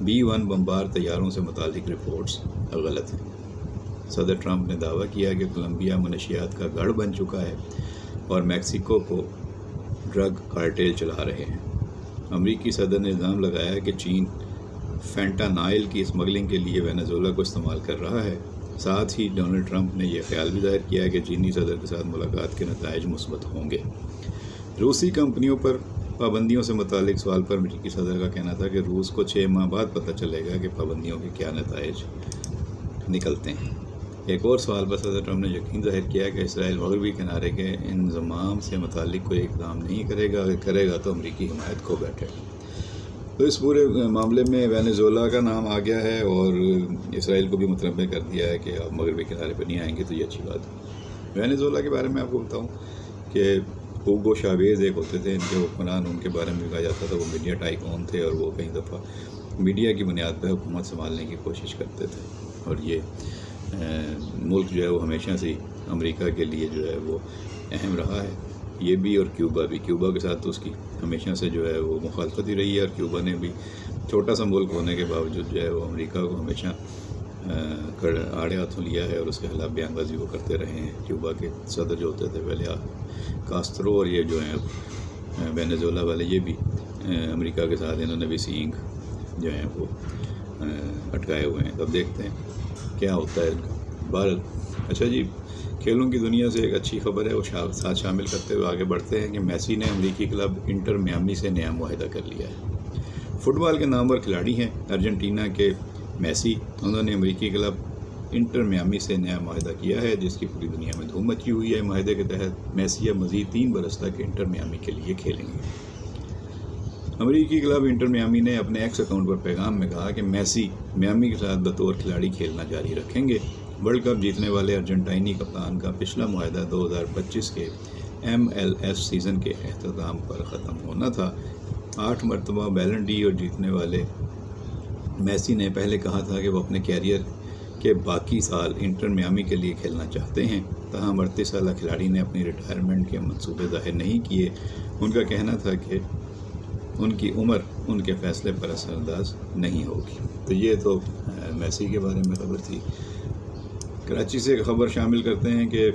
B-1 بمبار طیاروں سے متعلق رپورٹس غلط ہیں۔ صدر ٹرمپ نے دعویٰ کیا کہ کولمبیا منشیات کا گڑھ بن چکا ہے اور میکسیکو کو ڈرگ کارٹیل چلا رہے ہیں۔ امریکی صدر نے الزام لگایا کہ چین فینٹانائل کی اسمگلنگ کے لیے وینزویلا کو استعمال کر رہا ہے۔ ساتھ ہی ڈونلڈ ٹرمپ نے یہ خیال بھی ظاہر کیا کہ چینی صدر کے ساتھ ملاقات کے نتائج مثبت ہوں گے۔ روسی کمپنیوں پر پابندیوں سے متعلق سوال پر امریکی صدر کا کہنا تھا کہ روس کو 6 ماہ بعد پتہ چلے گا کہ پابندیوں کے کیا نتائج نکلتے ہیں۔ ایک اور سوال پر صدر ٹرمپ نے یقین ظاہر کیا کہ اسرائیل مغربی کنارے کے انضمام سے متعلق کوئی اقدام نہیں کرے گا، اگر کرے گا تو امریکی حمایت کھو بیٹھے گا۔ تو اس پورے معاملے میں وینزویلا کا نام آ گیا ہے اور اسرائیل کو بھی متنبع کر دیا ہے کہ آپ مغربی کنارے پہ نہیں آئیں گے، تو یہ اچھی بات ہے۔ وینزویلا کے بارے میں آپ کو بتاؤں کہ ہوگو شاویز ایک ہوتے تھے، ان کے حکمران، ان کے بارے میں کہا جاتا تھا وہ میڈیا ٹائکون تھے اور وہ کئی دفعہ میڈیا کی بنیاد پہ حکومت سنبھالنے کی کوشش کرتے تھے، اور یہ ملک جو ہے وہ ہمیشہ سے امریکہ کے لیے جو ہے وہ اہم رہا ہے، یہ بھی اور کیوبا بھی۔ کیوبا کے ساتھ تو اس کی ہمیشہ سے جو ہے وہ مخالفت ہی رہی ہے، اور کیوبا نے بھی چھوٹا سا ملک ہونے کے باوجود جو ہے وہ امریکہ کو ہمیشہ آڑے ہاتھوں لیا ہے، اور اس کے خلاف بیان بازی وہ کرتے رہے ہیں۔ کیوبا کے صدر جو ہوتے تھے پہلے کاسترو، اور یہ جو ہیں وینزویلا والے، یہ بھی امریکہ کے ساتھ انہوں نے بھی سینگ جو ہیں وہ اٹکائے ہوئے ہیں۔ اب دیکھتے ہیں کیا ہوتا ہے بہرحال۔ اچھا جی، کھیلوں کی دنیا سے ایک اچھی خبر ہے، وہ ساتھ شامل کرتے ہوئے آگے بڑھتے ہیں کہ میسی نے امریکی کلب انٹر میامی سے نیا معاہدہ کر لیا ہے۔ فٹ بال کے نامور کھلاڑی ہیں ارجنٹینا کے میسی، انہوں نے امریکی کلب انٹر میامی سے نیا معاہدہ کیا ہے، جس کی پوری دنیا میں دھوم مچی ہوئی ہے۔ معاہدے کے تحت میسی اب مزید 3 برس تک انٹر میامی کے لیے کھیلیں گے۔ امریکی کلب انٹر میامی نے اپنے ایکس اکاؤنٹ پر پیغام میں کہا کہ میسی میامی کے ساتھ بطور کھلاڑی کھیلنا جاری رکھیں گے۔ ورلڈ کپ جیتنے والے ارجنٹائنی کپتان کا پچھلا معاہدہ 2025 کے MLS سیزن کے اختتام پر ختم ہونا تھا۔ 8 مرتبہ بیلن ڈی اور جیتنے والے میسی نے پہلے کہا تھا کہ وہ اپنے کیریئر کے باقی سال انٹر میامی کے لیے کھیلنا چاہتے ہیں، تاہم 38 سالہ کھلاڑی نے اپنی ریٹائرمنٹ کے منصوبے ظاہر نہیں کیے۔ ان کا کہنا تھا کہ ان کی عمر ان کے فیصلے پر اثر انداز نہیں ہوگی۔ تو یہ تو میسی کے بارے میں خبر تھی۔ کراچی سے خبر شامل کرتے ہیں کہ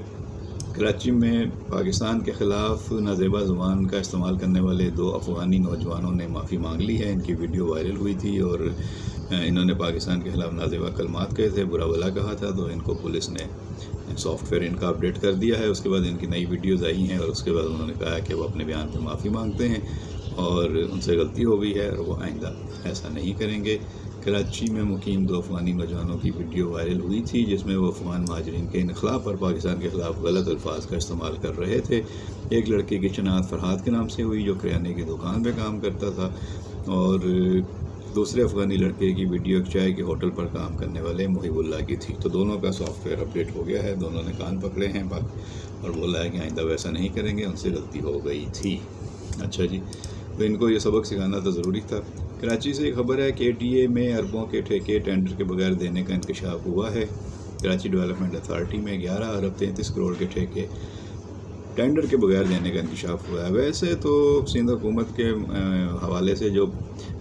کراچی میں پاکستان کے خلاف نازیبا زبان کا استعمال کرنے والے 2 افغانی نوجوانوں نے معافی مانگ لی ہے۔ ان کی ویڈیو وائرل ہوئی تھی اور انہوں نے پاکستان کے خلاف نازیبا کلمات کہے تھے، برا بھلا کہا تھا، تو ان کو پولیس نے سافٹ ویئر ان کا اپڈیٹ کر دیا ہے۔ اس کے بعد ان کی نئی ویڈیوز آئی ہیں اور اس کے بعد انہوں نے کہا کہ وہ اپنے بیان پر معافی مانگتے ہیں اور ان سے غلطی ہو گئی ہے اور وہ آئندہ ایسا نہیں کریں گے۔ کراچی میں مقیم 2 افغانی نوجوانوں کی ویڈیو وائرل ہوئی تھی، جس میں وہ افغان مہاجرین کے انخلا پر پاکستان کے خلاف غلط الفاظ کا استعمال کر رہے تھے۔ ایک لڑکے کی شناخت فرحات کے نام سے ہوئی، جو کریانے کی دکان پہ کام کرتا تھا، اور دوسرے افغانی لڑکے کی ویڈیو ایک چائے کے ہوٹل پر کام کرنے والے محب اللہ کی تھی۔ تو دونوں کا سافٹ ویئر اپڈیٹ ہو گیا ہے، دونوں نے کان پکڑے ہیں اور بولا ہے کہ آئندہ ویسا نہیں کریں گے، ان سے غلطی ہو گئی تھی۔ اچھا جی، تو ان کو یہ سبق سکھانا تو ضروری تھا۔ کراچی سے خبر ہے کہ KTA میں اربوں کے ٹھیکے ٹینڈر کے بغیر دینے کا انکشاف ہوا ہے۔ کراچی ڈیولپمنٹ اتھارٹی میں 11 ارب 33 کروڑ کے ٹھیکے ٹینڈر کے بغیر دینے کا انکشاف ہوا ہے۔ ویسے تو سندھ حکومت کے حوالے سے جو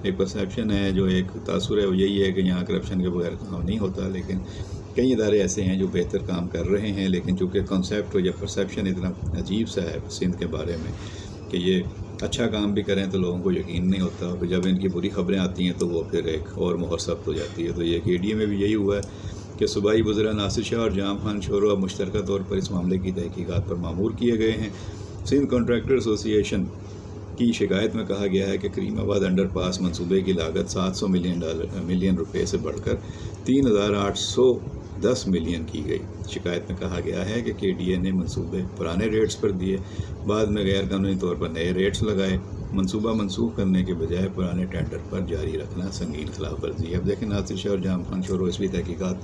ایک پرسیپشن ہے، جو ایک تاثر ہے، وہ یہی ہے کہ یہاں کرپشن کے بغیر کام نہیں ہوتا، لیکن کئی ادارے ایسے ہیں جو بہتر کام کر رہے ہیں، لیکن چونکہ کنسیپٹ یا پرسیپشن اتنا عجیب سا ہے سندھ کے بارے میں کہ یہ اچھا کام بھی کریں تو لوگوں کو یقین نہیں ہوتا، پھر جب ان کی بری خبریں آتی ہیں تو وہ پھر ایک اور مہر ثبت ہو جاتی ہے۔ تو یہ KDA میں بھی یہی ہوا ہے کہ صوبائی وزراء ناصر شاہ اور جام خان شورو اب مشترکہ طور پر اس معاملے کی تحقیقات پر مامور کیے گئے ہیں۔ سندھ کنٹریکٹر ایسوسی ایشن کی شکایت میں کہا گیا ہے کہ کریم آباد انڈر پاس منصوبے کی لاگت 700 ملین روپے سے بڑھ کر 3,810 ملین کی گئی۔ شکایت میں کہا گیا ہے کہ KDA نے منصوبے پرانے ریٹس پر دیے، بعد میں غیر قانونی طور پر نئے ریٹس لگائے۔ منصوبہ منسوخ کرنے کے بجائے پرانے ٹینڈر پر جاری رکھنا سنگین خلاف ورزی ہے۔ اب دیکھیں ناصر شاہ اور جام خان شورو اس بھی تحقیقات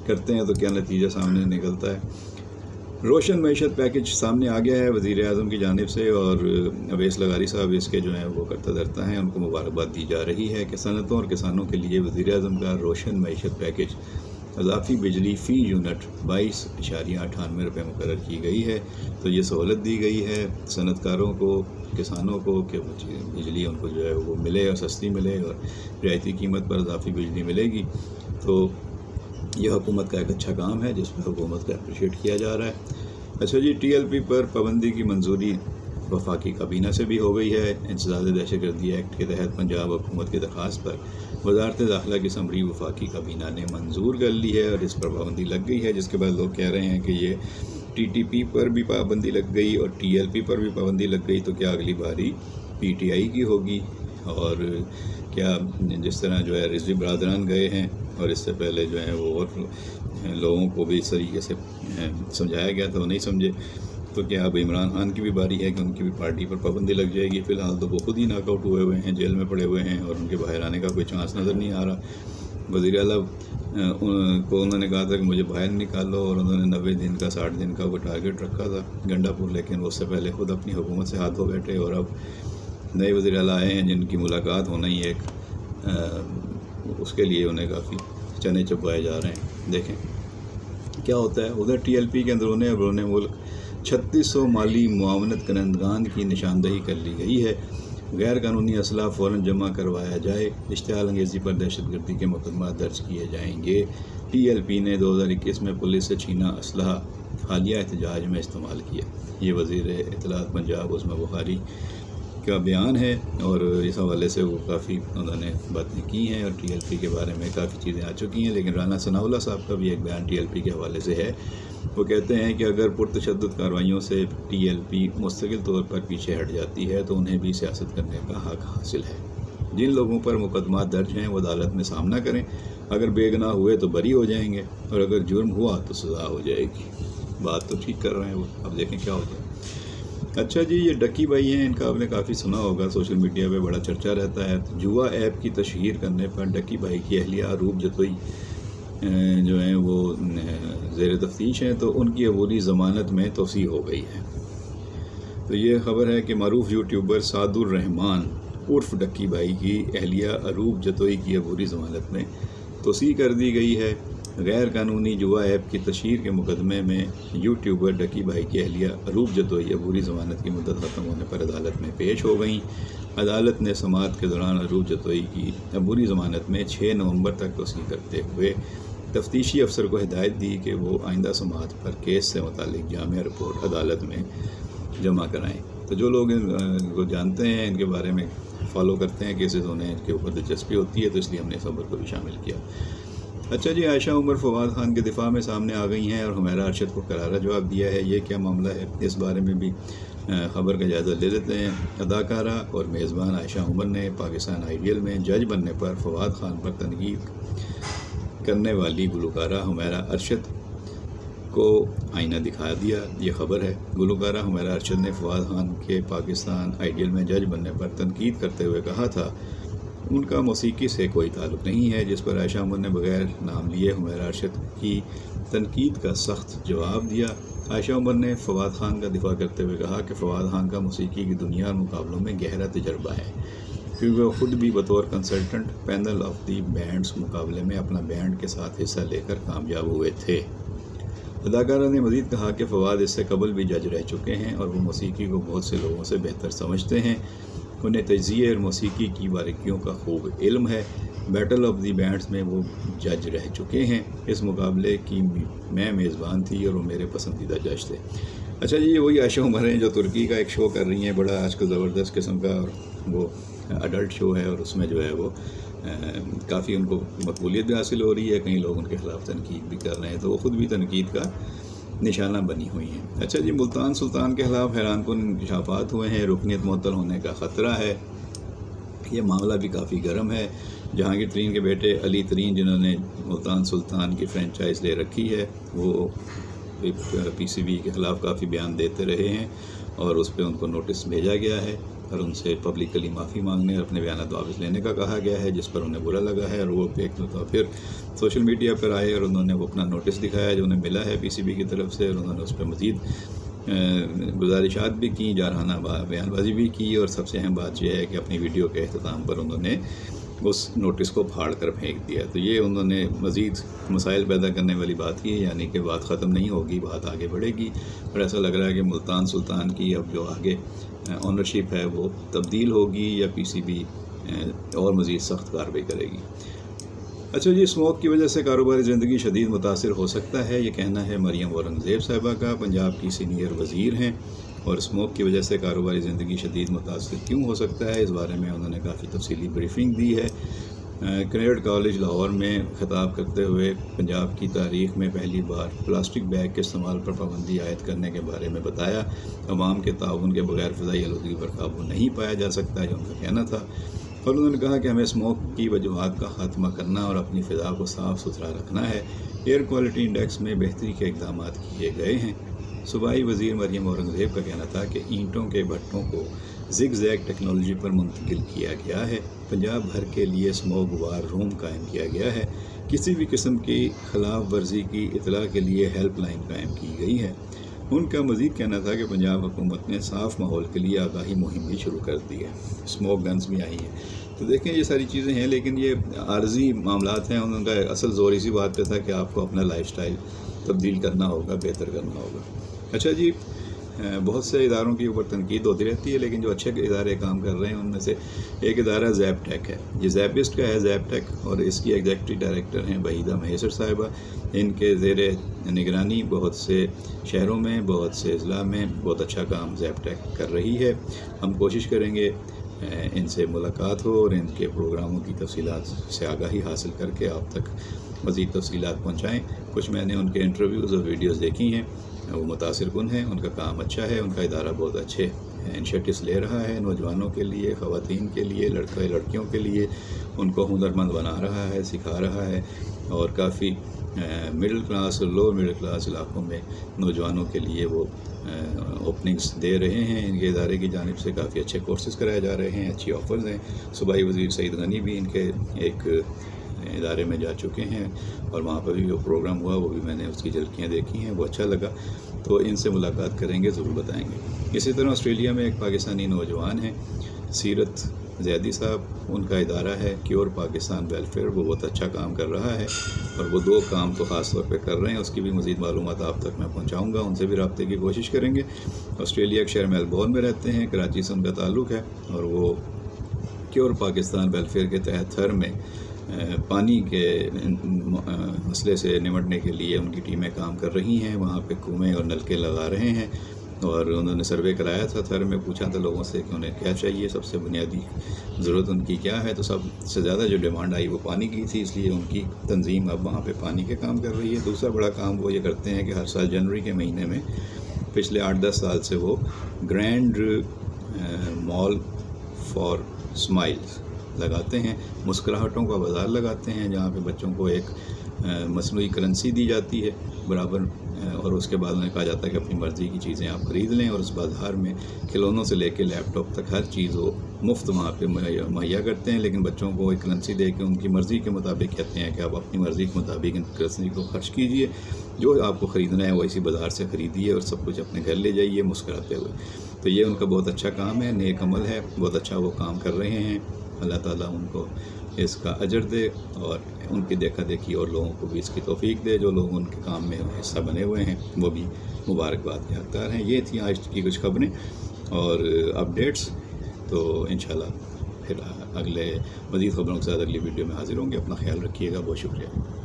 کرتے ہیں تو کیا نتیجہ سامنے نکلتا ہے۔ روشن معیشت پیکج سامنے آ گیا ہے وزیر اعظم کی جانب سے، اور اویس لغاری صاحب اس کے جو ہیں وہ کرتا دھرتا ہیں، ان کو مبارکباد دی جا رہی ہے کہ صنعتوں اور کسانوں کے لیے وزیر اعظم کا روشن معیشت پیکج اضافی بجلی فی یونٹ 22.98 روپے مقرر کی گئی ہے۔ تو یہ سہولت دی گئی ہے صنعت کاروں کو کسانوں کو کہ وہ بجلی ان کو جو ہے وہ ملے اور سستی ملے اور رعایتی قیمت پر اضافی بجلی ملے گی. تو یہ حکومت کا ایک اچھا کام ہے جس پہ حکومت کا اپریشیٹ کیا جا رہا ہے. اچھا جی، TLP پر پابندی کی منظوری وفاقی کابینہ سے بھی ہو گئی ہے. انسداد دہشت گردی ایکٹ کے تحت پنجاب حکومت کی درخواست پر وزارت داخلہ کی سمری وفاقی کابینہ نے منظور کر لی ہے اور اس پر پابندی لگ گئی ہے، جس کے بعد لوگ کہہ رہے ہیں کہ یہ TTP پر بھی پابندی لگ گئی اور TLP پر بھی پابندی لگ گئی، تو کیا اگلی باری PTI کی ہوگی؟ اور کیا جس طرح جو ہے رضوی برادران گئے ہیں اور اس سے پہلے جو ہے وہ اور لوگوں کو بھی اس طریقے سے سمجھایا گیا تھا وہ نہیں سمجھے، تو کیا اب عمران خان کی بھی باری ہے کہ ان کی بھی پارٹی پر پابندی لگ جائے گی؟ فی الحال تو وہ خود ہی ناک آؤٹ ہوئے ہوئے ہیں، جیل میں پڑے ہوئے ہیں اور ان کے باہر آنے کا کوئی چانس نظر نہیں آ رہا. وزیر اعلیٰ کو انہوں نے کہا تھا کہ مجھے باہر نکالو، اور انہوں نے 90 دن کا 60 دن کا وہ ٹارگیٹ رکھا تھا گنڈا پور، لیکن وہ اس سے پہلے خود اپنی حکومت سے ہاتھ دھو بیٹھے اور اب نئے وزیر اعلیٰ آئے ہیں جن کی ملاقات ہونا ہی ایک اس کے لیے انہیں کافی چنے چبائے جا رہے ہیں. دیکھیں کیا ہوتا ہے. ادھر TLP کے بیرون ملک 3600 مالی معاونت کنندگان کی نشاندہی کر لی گئی ہے. غیر قانونی اسلحہ فوراً جمع کروایا جائے، اشتعال انگیزی پر دہشت گردی کے مقدمات درج کیے جائیں گے. TLP نے 2021 میں پولیس سے چھینا اسلحہ حالیہ احتجاج میں استعمال کیا. یہ وزیر اطلاعات پنجاب عثمان بخاری کا بیان ہے اور اس حوالے سے وہ کافی انہوں نے باتیں کی ہیں اور TLP کے بارے میں کافی چیزیں آ چکی ہیں. لیکن رانا ثناء اللہ صاحب کا بھی ایک بیان TLP کے حوالے سے ہے. وہ کہتے ہیں کہ اگر پرتشدد کارروائیوں سے TLP مستقل طور پر پیچھے ہٹ جاتی ہے تو انہیں بھی سیاست کرنے کا حق حاصل ہے. جن لوگوں پر مقدمات درج ہیں وہ عدالت میں سامنا کریں، اگر بے گناہ ہوئے تو بری ہو جائیں گے اور اگر جرم ہوا تو سزا ہو جائے گی. بات تو ٹھیک کر رہے ہیں وہ، اب دیکھیں کیا ہو جائے. اچھا جی، یہ ڈکی بھائی ہیں، ان کا آپ نے کافی سنا ہوگا، سوشل میڈیا پہ بڑا چرچا رہتا ہے. جوا ایپ کی تشہیر کرنے پر ڈکی بھائی کی اہلیہ اروب جتوئی جو ہیں وہ زیر تفتیش ہیں، تو ان کی عبوری ضمانت میں توسیع ہو گئی ہے. تو یہ خبر ہے کہ معروف یوٹیوبر سعد الرحمان عرف ڈکی بھائی کی اہلیہ اروب جتوئی کی عبوری ضمانت میں توسیع کر دی گئی ہے. غیر قانونی جوا ایپ کی تشہیر کے مقدمے میں یوٹیوبر ڈکی بھائی کی اہلیہ اروب جتوئی عبوری ضمانت کی مدت ختم ہونے پر عدالت میں پیش ہو گئیں. عدالت نے سماعت کے دوران اروب جتوئی کی عبوری ضمانت میں 6 نومبر تک توسیع کرتے ہوئے تفتیشی افسر کو ہدایت دی کہ وہ آئندہ سماعت پر کیس سے متعلق جامع رپورٹ عدالت میں جمع کرائیں. تو جو لوگ ان کو جانتے ہیں، ان کے بارے میں فالو کرتے ہیں کیسز، انہیں ان کے اوپر دلچسپی ہوتی ہے، تو اس لیے ہم نے خبر کو بھی شامل کیا. اچھا جی، عائشہ عمر فواد خان کے دفاع میں سامنے آ گئی ہیں اور حمیرہ ارشد کو کرارا جواب دیا ہے. یہ کیا معاملہ ہے، اس بارے میں بھی خبر کا جائزہ لے لیتے ہیں. اداکارہ اور میزبان عائشہ عمر نے پاکستان آئیڈیل میں جج بننے پر فواد خان پر تنقید کرنے والی گلوکارہ حمیرہ ارشد کو آئینہ دکھا دیا. یہ خبر ہے. گلوکارہ حمیرہ ارشد نے فواد خان کے پاکستان آئیڈیل میں جج بننے پر تنقید کرتے ہوئے کہا تھا ان کا موسیقی سے کوئی تعلق نہیں ہے، جس پر عائشہ عمر نے بغیر نام لیے حمیرہ ارشد کی تنقید کا سخت جواب دیا. عائشہ عمر نے فواد خان کا دفاع کرتے ہوئے کہا کہ فواد خان کا موسیقی کی دنیا اور مقابلوں میں گہرا تجربہ ہے، کیونکہ وہ خود بھی بطور consultant panel of the bands مقابلے میں اپنا بینڈ کے ساتھ حصہ لے کر کامیاب ہوئے تھے. اداکارہ نے مزید کہا کہ فواد اس سے قبل بھی جج رہ چکے ہیں اور وہ موسیقی کو بہت سے لوگوں سے بہتر سمجھتے ہیں. انہیں تجزیے اور موسیقی کی باریکیوں کا خوب علم ہے. بیٹل آف دی بینڈز میں وہ جج رہ چکے ہیں. اس مقابلے کی میں میزبان تھی اور وہ میرے پسندیدہ جج تھے. اچھا جی، یہ وہی عائشہ عمر ہیں جو ترکی کا ایک شو کر رہی ہیں، بڑا آج کل زبردست قسم کا، اور وہ اڈلٹ شو ہے اور اس میں جو ہے وہ کافی ان کو مقبولیت بھی حاصل ہو رہی ہے. کئی لوگ ان کے خلاف تنقید بھی کر رہے ہیں، تو وہ خود بھی تنقید کا نشانہ بنی ہوئی ہیں. اچھا جی، ملتان سلطان کے خلاف حیران کن انکشافات ہوئے ہیں. رکنیت معطل ہونے کا خطرہ ہے. یہ معاملہ بھی کافی گرم ہے. جہانگیر ترین کے بیٹے علی ترین، جنہوں نے ملتان سلطان کی فرینچائز لے رکھی ہے، وہ PCB کے خلاف کافی بیان دیتے رہے ہیں اور اس پہ ان کو نوٹس بھیجا گیا ہے اور ان سے پبلکلی معافی مانگنے اور اپنے بیانات واپس لینے کا کہا گیا ہے، جس پر انہیں برا لگا ہے. اور وہ ایک پھر سوشل میڈیا پر آئے اور انہوں نے وہ اپنا نوٹس دکھایا جو انہیں ملا ہے PCB کی طرف سے، اور انہوں نے اس پہ مزید گزارشات بھی کی، جارحانہ بیان بازی بھی کی، اور سب سے اہم بات یہ ہے کہ اپنی ویڈیو کے اختتام پر انہوں نے اس نوٹس کو پھاڑ کر پھینک دیا. تو یہ انہوں نے مزید مسائل پیدا کرنے والی بات کی، یعنی کہ بات ختم نہیں ہوگی، بات آگے بڑھے گی. اور ایسا لگ رہا ہے کہ ملتان سلطان کی اب جو آگے اونرشپ ہے وہ تبدیل ہوگی یا PCB اور مزید سخت کارروائی کرے گی۔ اچھا جی، اسموک کی وجہ سے کاروباری زندگی شدید متاثر ہو سکتا ہے، یہ کہنا ہے مریم اورنگزیب صاحبہ کا، پنجاب کی سینئر وزیر ہیں، اور اسموک کی وجہ سے کاروباری زندگی شدید متاثر کیوں ہو سکتا ہے، اس بارے میں انہوں نے کافی تفصیلی بریفنگ دی ہے۔ کنیڈ کالج لاہور میں خطاب کرتے ہوئے پنجاب کی تاریخ میں پہلی بار پلاسٹک بیگ کے استعمال پر پابندی عائد کرنے کے بارے میں بتایا۔ عوام کے تعاون کے بغیر فضائی آلودگی پر قابو نہیں پایا جا سکتا ہے، جو ان کا کہنا تھا، اور انہوں نے کہا کہ ہمیں اسموک کی وجوہات کا خاتمہ کرنا اور اپنی فضا کو صاف ستھرا رکھنا ہے۔ ایئر کوالٹی انڈیکس میں بہتری کے اقدامات کیے گئے ہیں۔ صوبائی وزیر مریم اورنگزیب کا کہنا تھا کہ اینٹوں کے بھٹوں کو زگ زیگ ٹیکنالوجی پر منتقل کیا گیا ہے۔ پنجاب بھر کے لیے اسموک وار روم قائم کیا گیا ہے۔ کسی بھی قسم کی خلاف ورزی کی اطلاع کے لیے ہیلپ لائن قائم کی گئی ہے۔ ان کا مزید کہنا تھا کہ پنجاب حکومت نے صاف ماحول کے لیے آگاہی مہم بھی شروع کر دی ہے، اسموک گنز بھی آئی ہیں۔ تو دیکھیں یہ ساری چیزیں ہیں، لیکن یہ عارضی معاملات ہیں، ان کا اصل زور اسی بات پہ تھا کہ آپ کو اپنا لائف سٹائل تبدیل کرنا ہوگا، بہتر کرنا ہوگا۔ اچھا جی، بہت سے اداروں کے اوپر تنقید ہوتی رہتی ہے، لیکن جو اچھے ادارے کام کر رہے ہیں ان میں سے ایک ادارہ زیپ ٹیک ہے۔ یہ زیپسٹ کا ہے زیپ ٹیک، اور اس کی ایگزیکٹو ڈائریکٹر ہیں وحیدہ مہیسر صاحبہ۔ ان کے زیر نگرانی بہت سے شہروں میں، بہت سے اضلاع میں بہت اچھا کام زیپ ٹیک کر رہی ہے۔ ہم کوشش کریں گے ان سے ملاقات ہو اور ان کے پروگراموں کی تفصیلات سے آگاہی حاصل کر کے آپ تک مزید تفصیلات پہنچائیں۔ کچھ میں نے ان کے انٹرویوز اور ویڈیوز دیکھی ہیں، وہ متاثر کن ہیں، ان کا کام اچھا ہے، ان کا ادارہ بہت اچھے انیشیٹوز لے رہا ہے، نوجوانوں کے لیے، خواتین کے لیے، لڑکیوں کے لیے ان کو ہنرمند بنا رہا ہے، سکھا رہا ہے، اور کافی مڈل کلاس اور لوور مڈل کلاس علاقوں میں نوجوانوں کے لیے وہ اوپننگز دے رہے ہیں۔ ان کے ادارے کی جانب سے کافی اچھے کورسز کرائے جا رہے ہیں، اچھی آفرز ہیں۔ صوبائی وزیر سعید غنی بھی ان کے ایک ادارے میں جا چکے ہیں، اور وہاں پر بھی جو پروگرام ہوا وہ بھی میں نے اس کی جھلکیاں دیکھی ہیں، وہ اچھا لگا، تو ان سے ملاقات کریں گے، ضرور بتائیں گے۔ اسی طرح آسٹریلیا میں ایک پاکستانی نوجوان ہیں، سیرت زیدی صاحب، ان کا ادارہ ہے کیور پاکستان ویلفیئر، وہ بہت اچھا کام کر رہا ہے، اور وہ 2 کام تو خاص طور پہ کر رہے ہیں، اس کی بھی مزید معلومات آپ تک میں پہنچاؤں گا، ان سے بھی رابطے کی کوشش کریں گے۔ آسٹریلیا کے شہر میلبورن میں رہتے ہیں، کراچی سے ان کا تعلق ہے، اور وہ کیور پاکستان ویلفیئر کے تحت تھر میں پانی کے مسئلے سے نمٹنے کے لیے ان کی ٹیمیں کام کر رہی ہیں، وہاں پہ کنویں اور نلکے لگا رہے ہیں، اور انہوں نے سروے کرایا تھا تھر میں، پوچھا تھا لوگوں سے کہ انہیں کیا چاہیے، سب سے بنیادی ضرورت ان کی کیا ہے، تو سب سے زیادہ جو ڈیمانڈ آئی وہ پانی کی تھی، اس لیے ان کی تنظیم اب وہاں پہ پانی کے کام کر رہی ہے۔ دوسرا بڑا کام وہ یہ کرتے ہیں کہ ہر سال جنوری کے مہینے میں پچھلے 8-10 سال سے وہ گرینڈ مال فار اسمائلز لگاتے ہیں، مسکراہٹوں کا بازار لگاتے ہیں، جہاں پہ بچوں کو ایک مصنوعی کرنسی دی جاتی ہے برابر، اور اس کے بعد انہیں کہا جاتا ہے کہ اپنی مرضی کی چیزیں آپ خرید لیں، اور اس بازار میں کھلونوں سے لے کے لیپ ٹاپ تک ہر چیز وہ مفت وہاں پہ مہیا کرتے ہیں، لیکن بچوں کو ایک کرنسی دے کے ان کی مرضی کے مطابق کہتے ہیں کہ آپ اپنی مرضی کے مطابق ان کرنسی کو خرچ کیجئے، جو آپ کو خریدنا ہے وہ اسی بازار سے خریدیے اور سب کچھ اپنے گھر لے جائیے مسکراتے ہوئے۔ تو یہ ان کا بہت اچھا کام ہے، نیک عمل ہے، بہت اچھا وہ کام کر رہے ہیں، اللہ تعالیٰ ان کو اس کا اجر دے، اور ان کی دیکھا دیکھی اور لوگوں کو بھی اس کی توفیق دے، جو لوگ ان کے کام میں حصہ بنے ہوئے ہیں وہ بھی مبارکباد کے حقدار ہیں۔ یہ تھیں آج کی کچھ خبریں اور اپڈیٹس، تو انشاءاللہ پھر اگلے مزید خبروں کے ساتھ اگلی ویڈیو میں حاضر ہوں گے۔ اپنا خیال رکھیے گا، بہت شکریہ۔